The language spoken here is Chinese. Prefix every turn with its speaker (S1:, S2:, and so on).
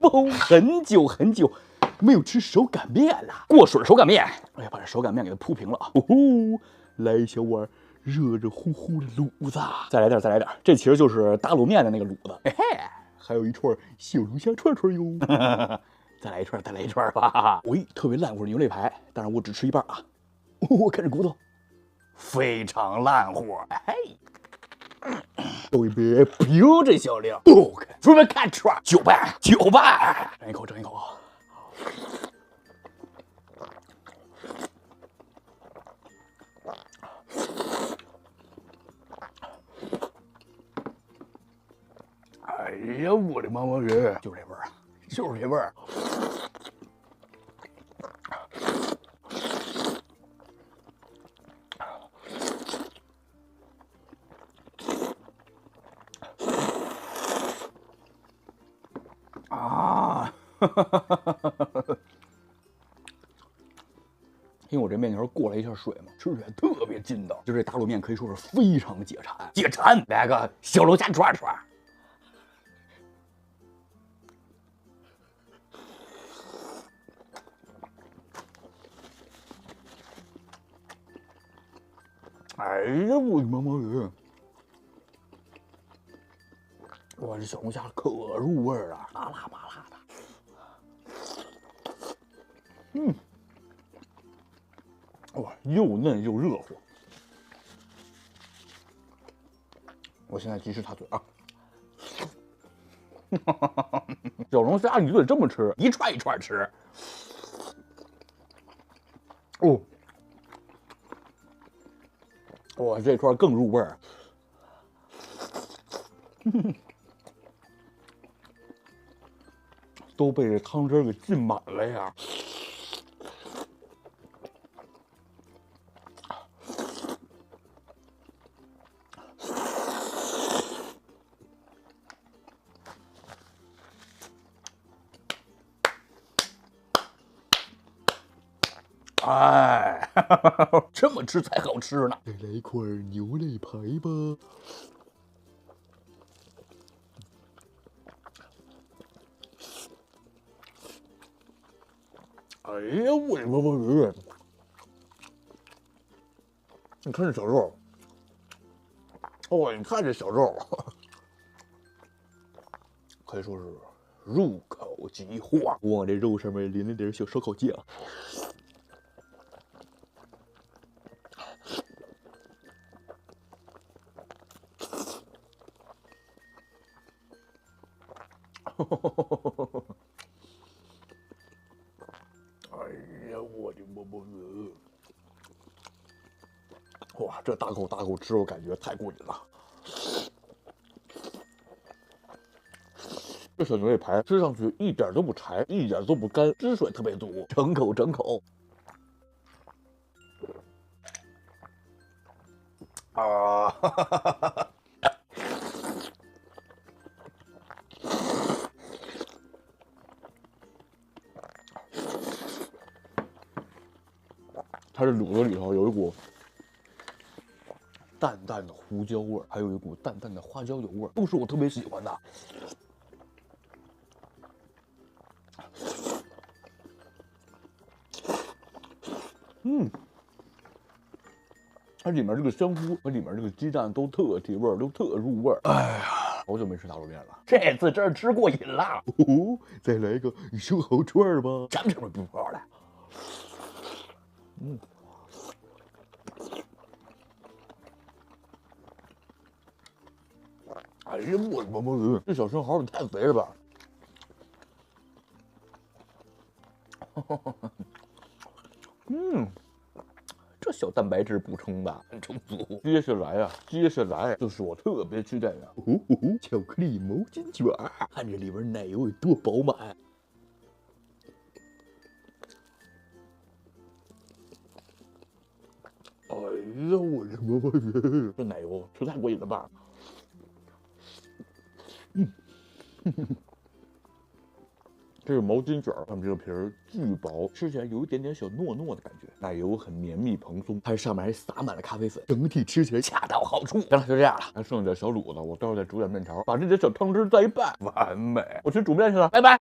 S1: 哦，很久很久没有吃手擀面了，过水手擀面。哎呀，把这手擀面给它铺平了啊！哦吼，来一小碗热热乎乎的卤子，再来点，再来点。这其实就是打卤面的那个卤子。嘿嘿，还有一串小龙虾串串哟。再来一串，再来一串吧。喂，特别烂乎的牛肋排，但是我只吃一半啊。我看这骨头，非常烂乎。嘿。倒一杯冰镇小料 ，OK， 准备开吃，就办，就办。尝一口，尝一口啊！哎呀，我的妈妈耶！就这味儿啊，就是这味儿。啊，因为我这面条过了一下水嘛，吃起来特别筋道。就这打卤面可以说是非常解馋，解馋。来个小龙虾串串。哎呀，我的妈妈呀！哇，这小龙虾可入味了，麻辣麻辣的。嗯，哇，又嫩又热乎。我现在即时插嘴啊！小龙虾你就得这么吃，一串一串吃。哦，哇，这串更入味儿。都被这汤汁给浸满了呀！哎，这么吃才好吃呢！再来一块牛肋排吧。哎呀，我的妈妈呀！你看这小肉，哦，你看这小肉，可以说是入口即化。我往这肉上面淋了点小烧烤酱。哎呀，我的妈妈呀！哇，这大口大口吃，我感觉太过瘾了。这小牛肋排吃上去一点都不柴，一点都不干，汁水特别足，整口整口。啊！哈哈哈哈哈！它这卤子里头有一股淡淡的胡椒味儿，还有一股淡淡的花椒油味儿，都是我特别喜欢的。嗯，它里面这个香菇和里面这个鸡蛋都特提味儿，都特入味儿。哎呀，好久没吃打卤面了，这次真是吃过瘾了。哦，再来一个生蚝串吧，尝尝不好了。嗯。哎呀，我的妈妈！这小生蚝也太肥了吧！嗯，这小蛋白质补充的很充足。接下来就是我特别期待的巧克力毛巾卷，看这里边奶油有多饱满。哎呀，我的妈妈！这奶油吃太过瘾了吧！嗯，这个毛巾卷上面这个皮儿巨薄，吃起来有一点点小糯糯的感觉，奶油很绵密蓬松，它上面还撒满了咖啡粉，整体吃起来恰到好处。行了，就这样了，还剩点小卤子，我待会儿再煮点面条，把这点小汤汁再一拌，完美。我去煮面去了，拜拜。